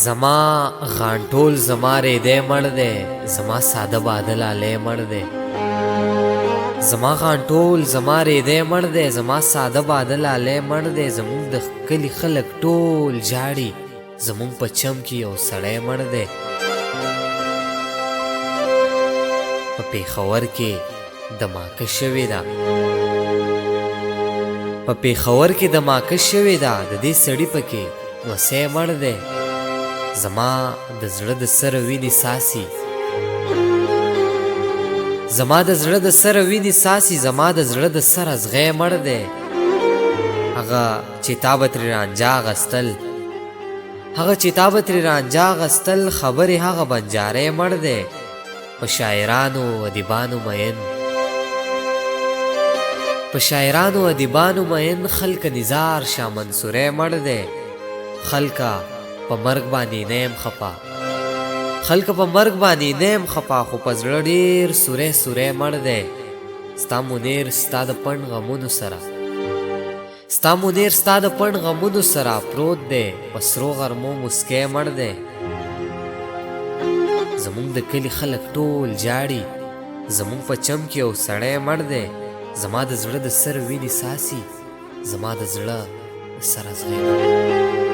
زما غانټول زما ریدی مړ دی، زما ساده بادل آلی مړ دی. زما غانټول زما ریدی مړ دی، زما ساده بادل آلی مړ دی. زمونږ د کلي خلک ټول جاړي، زمونږ په چم کې یو سړی مړ دی. په پېښور کې دماکه شوې ده، په پېښور کې دماکه شوې ده، د دې سړي پکې وسی مړ دی. زما د زړه د سره وینې ساسي، زما د زړه د سره وینې ساسي، زما د زړه د سره ازغی مړ دی. هغه چې تا به ترې رانجه اخیستل، هغه چې تا به ترې رانجه اخیستل، خبرې هغه بنجاری مړ دی. په شاعرانو ادیبانو مین، په شاعرانو ادیبانو مین، خلک نزار شاه منصوری مړ دی. خلکه په مرګ باندې نیم خپا، خلک په مرګ باندې نیم خپا، خو په زړه ډېر سوری سوری مړ دی. ستا منیر ستا د پڼ غمونو سره، ستا منیر ستا د پڼ غمونو سره پروت دی، په سرو غرمو مسکی مړ دی. زمونږ د کلي خلک ټول جاړي، زمونږ په چم کې یو سړی مړ دی. زما د زړه د سر وینې ساسي، زما د زړه د سر ازغی مړ دی.